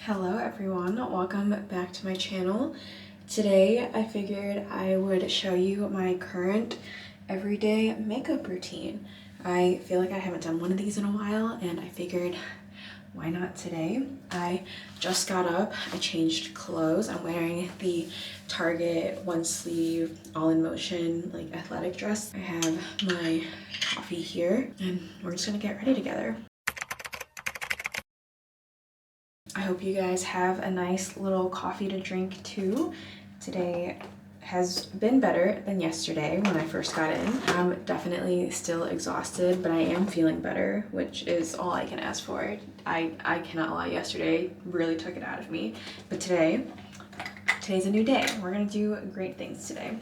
Hello everyone, welcome back to my channel. Today I figured I would show you my current everyday makeup routine. I feel like I haven't done one of these in a while and I figured why not today? I just got up, I changed clothes. I'm wearing the Target one sleeve all in motion like athletic dress. I have my coffee here and we're just gonna get ready together. I hope you guys have a nice little coffee to drink too. Today has been better than yesterday when I first got in. I'm definitely still exhausted, but I am feeling better, which is all I can ask for. I cannot lie, yesterday really took it out of me. But today's a new day. We're gonna do great things today.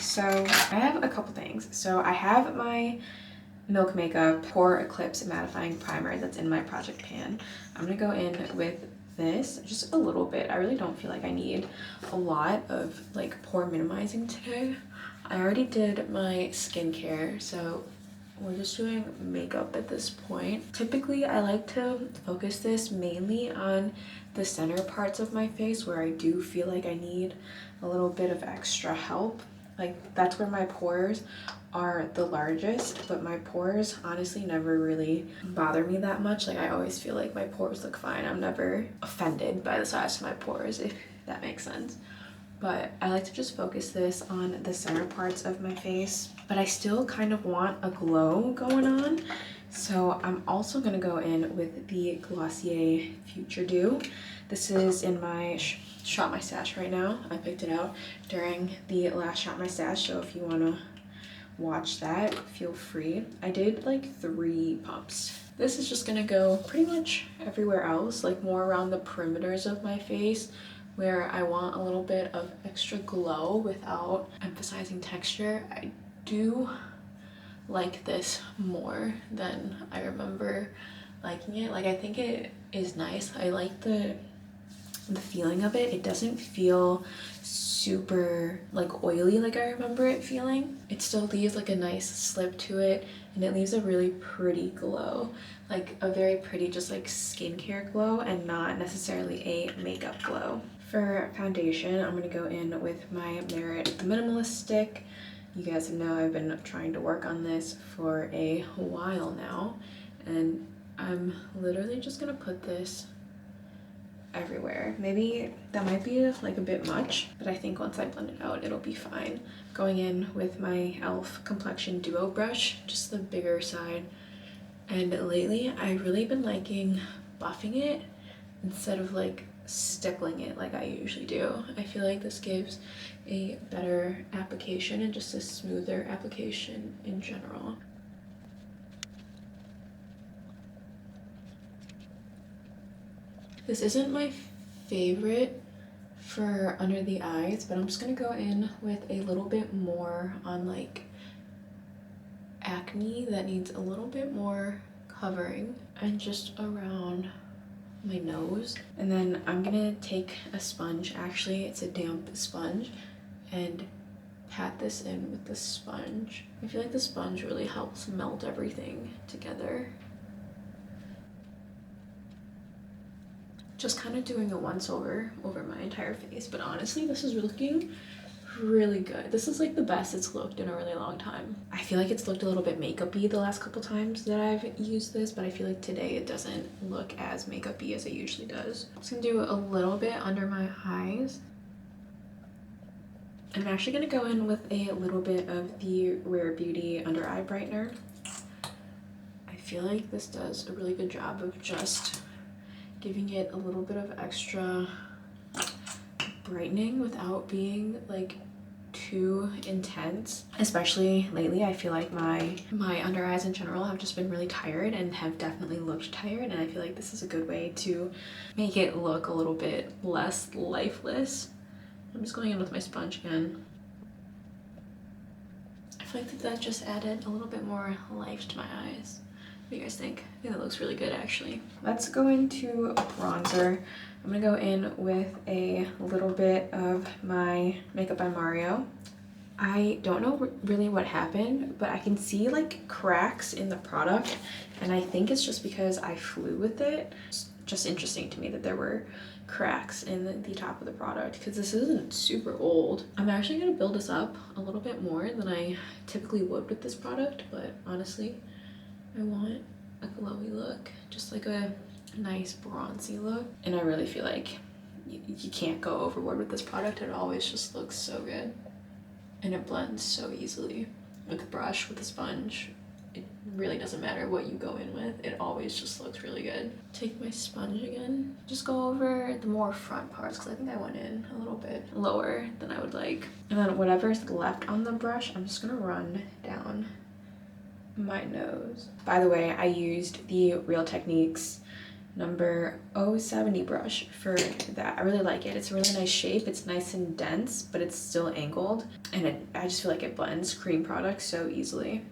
So I have a couple things. So I have my Milk Makeup Pore Eclipse Mattifying Primer that's in my project pan. I'm gonna go in with this, just a little bit. I really don't feel like I need a lot of like pore minimizing today. I already did my skincare, so we're just doing makeup at this point. Typically, I like to focus this mainly on the center parts of my face where I do feel like I need a little bit of extra help. Like that's where my pores are the largest, but my pores honestly never really bother me that much. Like I always feel like my pores look fine. I'm never offended by the size of my pores, if that makes sense. But I like to just focus this on the center parts of my face, but I still kind of want a glow going on. So I'm also gonna go in with the Glossier Future Dew. This is in my Shop My Stash right now. I picked it out during the last Shop My Stash, so if you wanna watch that, feel free. I did like 3 pumps. This is just gonna go pretty much everywhere else, like more around the perimeters of my face where I want a little bit of extra glow without emphasizing texture. I do like this more than I remember liking it. Like I think it is nice. I like the feeling of it. It doesn't feel super like oily like I remember it feeling. It still leaves like a nice slip to it and it leaves a really pretty glow, like a very pretty just like skincare glow and not necessarily a makeup glow. For foundation, I'm gonna go in with my Merit Minimalist Stick. You guys know I've been trying to work on this for a while now and I'm literally just gonna put this everywhere. Maybe that might be like a bit much, but I think once I blend it out, it'll be fine. Going in with my e.l.f. Complexion Duo brush, just the bigger side. And lately, I've really been liking buffing it instead of like stippling it like I usually do. I feel like this gives a better application and just a smoother application in general. This isn't my favorite for under the eyes, but I'm just gonna go in with a little bit more on like acne that needs a little bit more covering and just around my nose. And then I'm gonna take a sponge, actually it's a damp sponge, and pat this in with the sponge. I feel like the sponge really helps melt everything together. Just kind of doing a once over my entire face, but honestly this is looking really good. This is like the best it's looked in a really long time. I feel like it's looked a little bit makeup-y the last couple times that I've used this, but I feel like today it doesn't look as makeup-y as it usually does. I'm just gonna do a little bit under my eyes. I'm actually gonna go in with a little bit of the Rare Beauty under eye brightener. I feel like this does a really good job of just giving it a little bit of extra brightening without being like too intense. Especially lately, I feel like my under eyes in general have just been really tired and have definitely looked tired, and I feel like this is a good way to make it look a little bit less lifeless. I'm just going in with my sponge again. I feel like that just added a little bit more life to my eyes. What do you guys think? I think that looks really good actually. Let's go into bronzer. I'm gonna go in with a little bit of my Makeup by Mario. I don't know really what happened, but I can see like cracks in the product, and I think it's just because I flew with it just interesting to me that there were cracks in the top of the product, because this isn't super old. I'm actually going to build this up a little bit more than I typically would with this product, but honestly, I want a glowy look, just like a nice bronzy look. And I really feel like you can't go overboard with this product. It always just looks so good, and it blends so easily with a brush, with a sponge. It really doesn't matter what you go in with, it always just looks really good. Take my sponge again, just go over the more front parts, because I think I went in a little bit lower than I would like. And then whatever's left on the brush, I'm just gonna run down my nose. By the way, I used the Real Techniques number 070 brush for that. I really like it. It's a really nice shape. It's nice and dense, but it's still angled, and I just feel like it blends cream products so easily.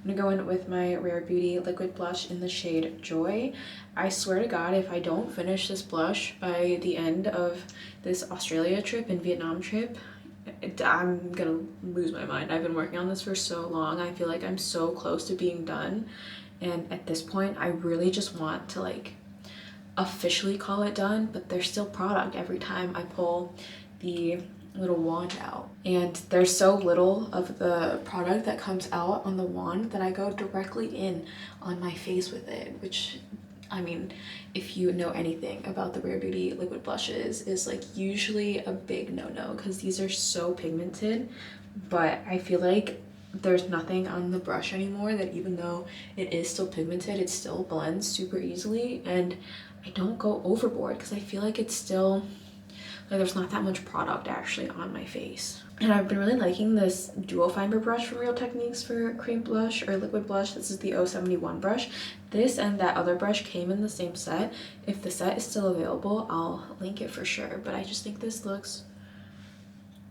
I'm gonna go in with my Rare Beauty liquid blush in the shade Joy. I swear to God, if I don't finish this blush by the end of this Australia trip and Vietnam trip, I'm gonna lose my mind. I've been working on this for so long. I feel like I'm so close to being done, and at this point I really just want to like officially call it done, but there's still product every time I pull the little wand out, and there's so little of the product that comes out on the wand that I go directly in on my face with it, which, I mean, if you know anything about the Rare Beauty liquid blushes, is like usually a big no-no, because these are so pigmented. But I feel like there's nothing on the brush anymore that, even though it is still pigmented, it still blends super easily, and I don't go overboard because I feel like it's still like there's not that much product actually on my face. And I've been really liking this dual fiber brush from Real Techniques for cream blush or liquid blush. This is the 071 brush. This and that other brush came in the same set. If the set is still available, I'll link it for sure, but I just think this looks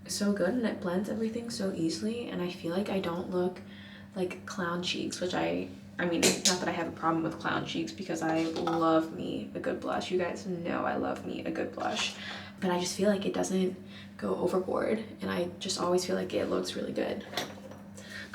so good, and it blends everything so easily, and I feel like I don't look like clown cheeks, which I mean, not that I have a problem with clown cheeks, because I love me a good blush. You guys know I love me a good blush, but I just feel like it doesn't go overboard, and I just always feel like it looks really good.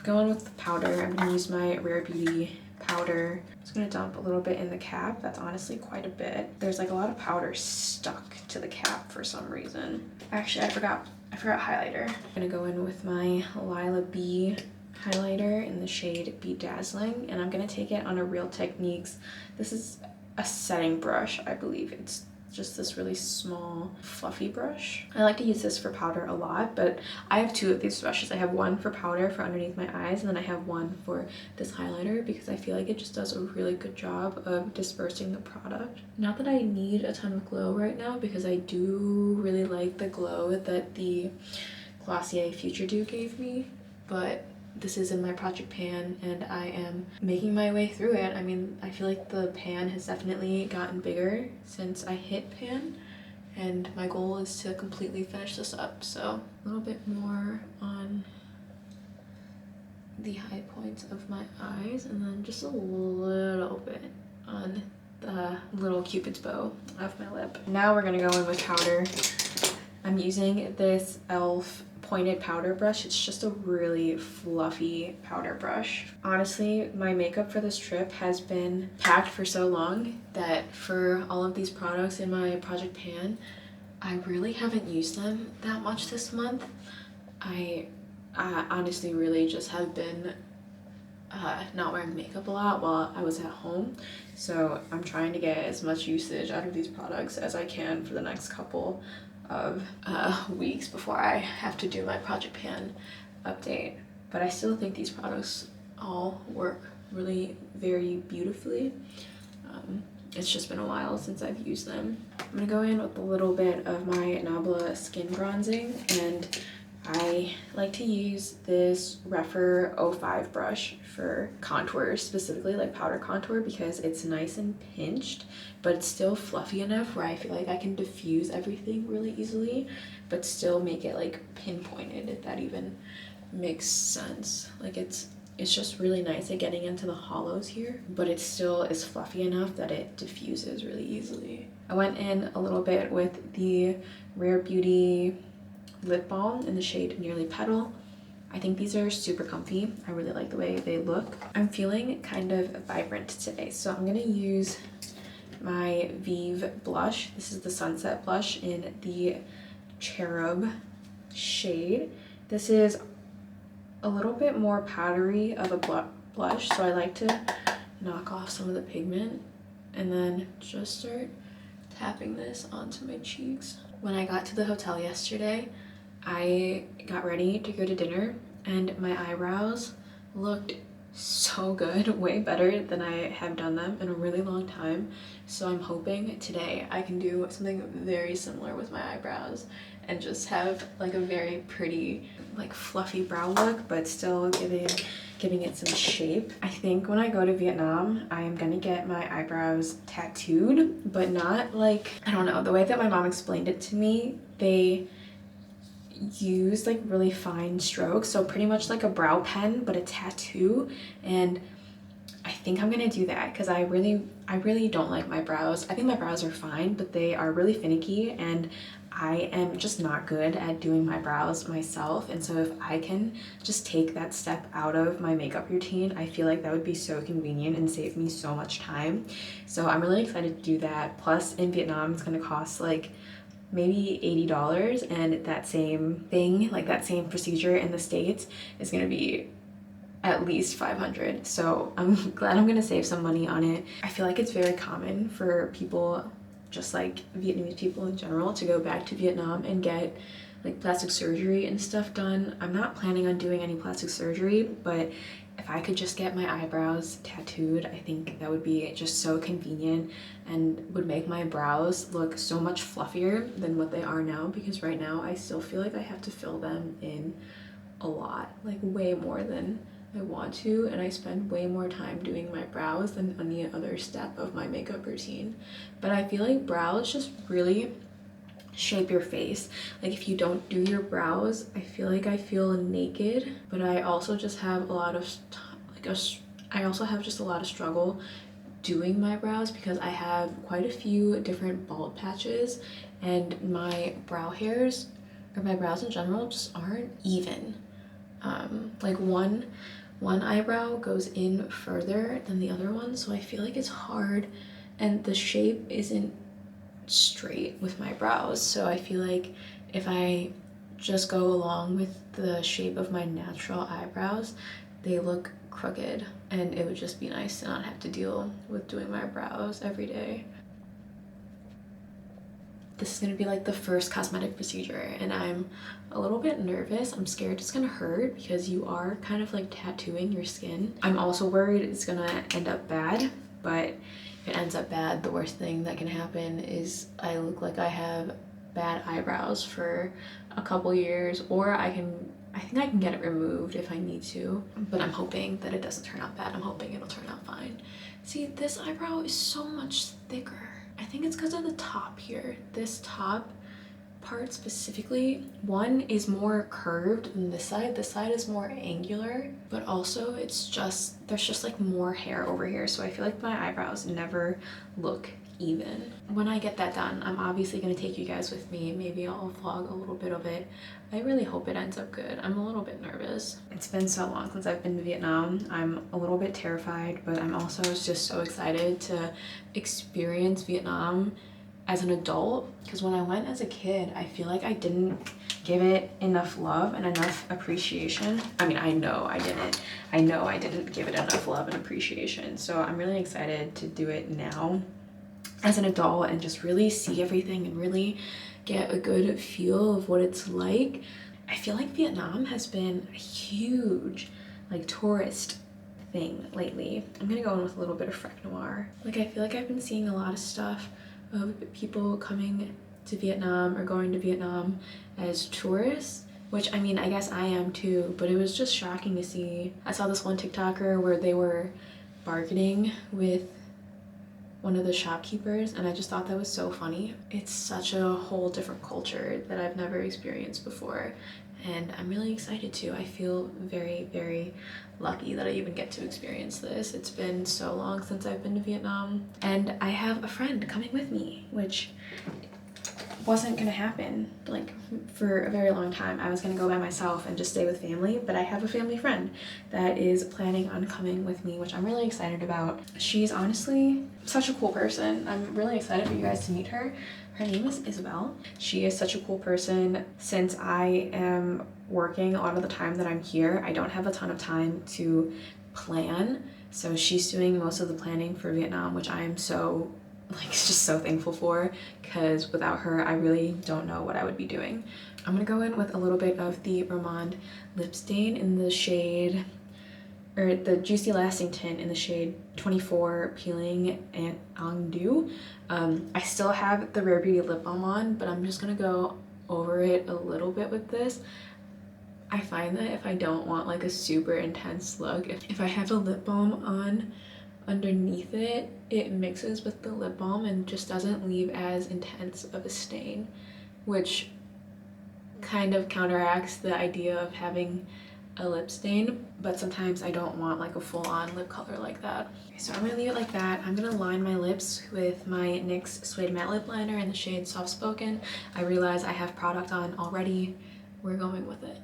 Going with the powder, I'm gonna use my Rare Beauty powder. I'm just gonna dump a little bit in the cap. That's honestly quite a bit. There's like a lot of powder stuck to the cap for some reason. Actually, I forgot highlighter. I'm gonna go in with my Lila B highlighter in the shade Bedazzling, and I'm gonna take it on a Real Techniques. This is a setting brush, I believe. It's just this really small fluffy brush. I like to use this for powder a lot, but I have two of these brushes. I have one for powder for underneath my eyes, and then I have one for this highlighter, because I feel like it just does a really good job of dispersing the product. Not that I need a ton of glow right now, because I do really like the glow that the Glossier Future Dew gave me, but this is in my project pan, and I am making my way through it. I mean, I feel like the pan has definitely gotten bigger since I hit pan, and my goal is to completely finish this up. So a little bit more on the high points of my eyes, and then just a little bit on the little cupid's bow of my lip. Now we're gonna go in with powder. I'm using this e.l.f. pointed powder brush. It's just a really fluffy powder brush. Honestly, my makeup for this trip has been packed for so long that for all of these products in my project pan, I really haven't used them that much this month. I honestly really just have been not wearing makeup a lot while I was at home, so I'm trying to get as much usage out of these products as I can for the next couple of weeks before I have to do my project pan update. But I still think these products all work really very beautifully. It's just been a while since I've used them. I'm gonna go in with a little bit of my Nabla skin bronzing, and I like to use this Refer 05 brush for contour, specifically like powder contour, because it's nice and pinched, but it's still fluffy enough where I feel like I can diffuse everything really easily, but still make it like pinpointed, if that even makes sense. Like it's just really nice at getting into the hollows here, but it still is fluffy enough that it diffuses really easily. I went in a little bit with the Rare Beauty lip balm in the shade Nearly Petal. I think these are super comfy. I really like the way they look. I'm feeling kind of vibrant today, so I'm gonna use my Vive blush. This is the Sunset blush in the Cherub shade. This is a little bit more powdery of a blush, so I like to knock off some of the pigment and then just start tapping this onto my cheeks. When I got to the hotel yesterday, I got ready to go to dinner and my eyebrows looked so good, way better than I have done them in a really long time. So I'm hoping today I can do something very similar with my eyebrows and just have like a very pretty, like fluffy brow look, but still giving it some shape. I think when I go to Vietnam, I am gonna get my eyebrows tattooed, but not like, I don't know, the way that my mom explained it to me, they use like really fine strokes, so pretty much like a brow pen but a tattoo, and I think I'm gonna do that because I really don't like my brows. I think my brows are fine, but they are really finicky and I am just not good at doing my brows myself, and so if I can just take that step out of my makeup routine, I feel like that would be so convenient and save me so much time. So I'm really excited to do that. Plus in Vietnam it's gonna cost like maybe $80, and that same thing, like that same procedure in the States is gonna be at least $500. So I'm glad I'm gonna save some money on it. I feel like it's very common for people, just like Vietnamese people in general, to go back to Vietnam and get like plastic surgery and stuff done. I'm not planning on doing any plastic surgery, but if I could just get my eyebrows tattooed, I think that would be just so convenient and would make my brows look so much fluffier than what they are now, because right now I still feel like I have to fill them in a lot, like way more than I want to, and I spend way more time doing my brows than any other step of my makeup routine. But I feel like brows just really shape your face. Like if you don't do your brows, I feel like I feel naked, but I also just have a lot of I also have just a lot of struggle doing my brows because I have quite a few different bald patches and my brow hairs, or my brows in general, just aren't even. Like one eyebrow goes in further than the other one, so I feel like it's hard, and the shape isn't straight with my brows. So I feel like if I just go along with the shape of my natural eyebrows, they look crooked, and it would just be nice to not have to deal with doing my brows every day. This is gonna be like the first cosmetic procedure and I'm a little bit nervous. I'm scared it's gonna hurt because you are kind of like tattooing your skin. I'm also worried it's gonna end up bad, but if it ends up bad, the worst thing that can happen is I look like I have bad eyebrows for a couple years, or I think I can get it removed if I need to, but I'm hoping that it doesn't turn out bad. I'm hoping it'll turn out fine. See, this eyebrow is so much thicker. I think it's because of the top here. This top part specifically, one is more curved than this side. This side is more angular, but also it's just, there's just like more hair over here. So I feel like my eyebrows never look even. When I get that done, I'm obviously gonna take you guys with me. Maybe I'll vlog a little bit of it. I really hope it ends up good. I'm a little bit nervous. It's been so long since I've been to Vietnam. I'm a little bit terrified, but I'm also just so excited to experience Vietnam as an adult, because when I went as a kid, I feel like I didn't give it enough love and enough appreciation. I mean, I know I didn't give it enough love and appreciation. So I'm really excited to do it now as an adult and just really see everything and really get a good feel of what it's like. I feel like Vietnam has been a huge like tourist thing lately. I'm gonna go in with a little bit of Freck Noir. Like I feel like I've been seeing a lot of stuff of people coming to Vietnam or going to Vietnam as tourists, which I mean, I guess I am too, but it was just shocking to see. I saw this one TikToker where they were bargaining with one of the shopkeepers, and I just thought that was so funny. It's such a whole different culture that I've never experienced before, and I'm really excited to. I feel very, very lucky that I even get to experience this. It's been so long since I've been to Vietnam, and I have a friend coming with me, which wasn't gonna happen. Like for a very long time, I was gonna go by myself and just stay with family, but I have a family friend that is planning on coming with me, which I'm really excited about. She's honestly such a cool person. I'm really excited for you guys to meet her. Her name is Isabel. She is such a cool person. Since I am working a lot of the time that I'm here, I don't have a ton of time to plan. So she's doing most of the planning for Vietnam, which I am so just so thankful for, because without her, I really don't know what I would be doing. I'm gonna go in with a little bit of the Romand lip stain in the shade, or the Juicy Lasting tint in the shade 24 Peeling and Ongdu. I still have the Rare Beauty lip balm on, but I'm just gonna go over it a little bit with this. I find that if I don't want like a super intense look, if I have a lip balm on underneath it, it mixes with the lip balm and just doesn't leave as intense of a stain, which kind of counteracts the idea of having a lip stain. But sometimes I don't want like a full-on lip color like that. Okay, so I'm gonna leave it like that. I'm gonna line my lips with my NYX Suede Matte Lip Liner in the shade Soft Spoken. I realize I have product on already. We're going with it.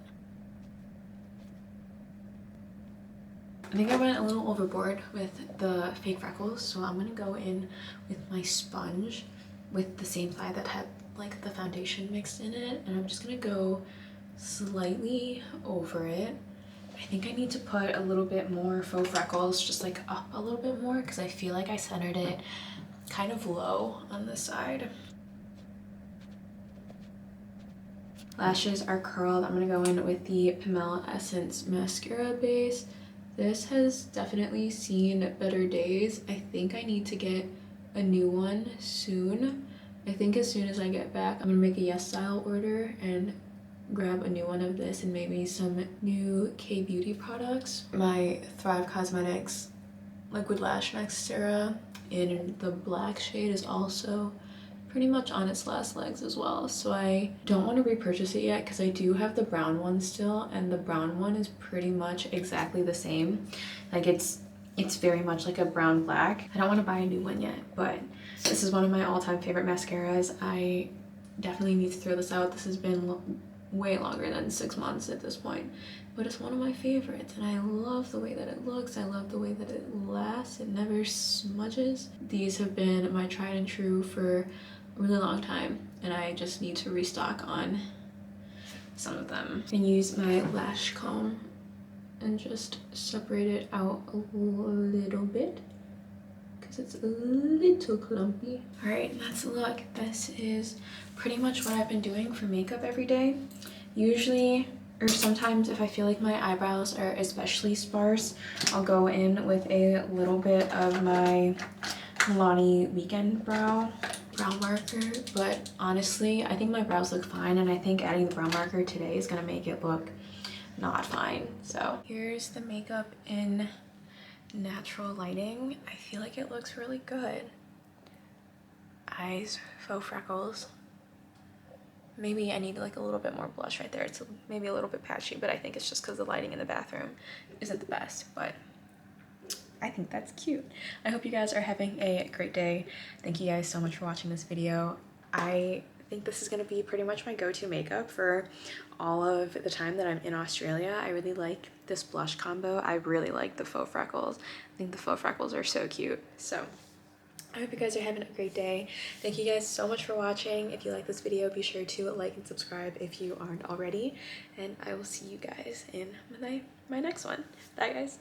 I think I went a little overboard with the fake freckles, so I'm gonna go in with my sponge with the same side that had like the foundation mixed in it, and I'm just gonna go slightly over it. I think I need to put a little bit more faux freckles, just like up a little bit more, because I feel like I centered it kind of low on the side. Lashes are curled. I'm gonna go in with the Pomelo Essence mascara base. This has definitely seen better days. I think I need to get a new one soon. I think as soon as I get back, I'm gonna make a Yes Style order and grab a new one of this and maybe some new K-Beauty products. My Thrive Cosmetics Liquid Lash Mascara in the black shade is also pretty much on its last legs as well, so I don't want to repurchase it yet because I do have the brown one still, and the brown one is pretty much exactly the same. Like it's very much like a brown black. I don't want to buy a new one yet, but this is one of my all-time favorite mascaras. I definitely need to throw this out. This has been way longer than 6 months at this point, but it's one of my favorites, and I love the way that it looks. I love the way that it lasts. It never smudges. These have been my tried and true for a really long time, and I just need to restock on some of them. And use my lash comb and just separate it out a little bit because it's a little clumpy. All right, that's a look. This is pretty much what I've been doing for makeup every day. Usually, or sometimes if I feel like my eyebrows are especially sparse, I'll go in with a little bit of my Milani Weekend brow marker, but honestly I think my brows look fine, and I think adding the brow marker today is gonna make it look not fine. So here's the makeup in natural lighting. I feel like it looks really good. Eyes, faux freckles. Maybe I need like a little bit more blush right there. It's maybe a little bit patchy, but I think it's just because the lighting in the bathroom isn't the best, but I think that's cute. I hope you guys are having a great day. Thank you guys so much for watching this video. I think this is gonna be pretty much my go-to makeup for all of the time that I'm in Australia. I really like this blush combo. I really like the faux freckles. I think the faux freckles are so cute. So I hope you guys are having a great day. Thank you guys so much for watching. If you like this video, be sure to like and subscribe if you aren't already. And I will see you guys in my next one. Bye guys.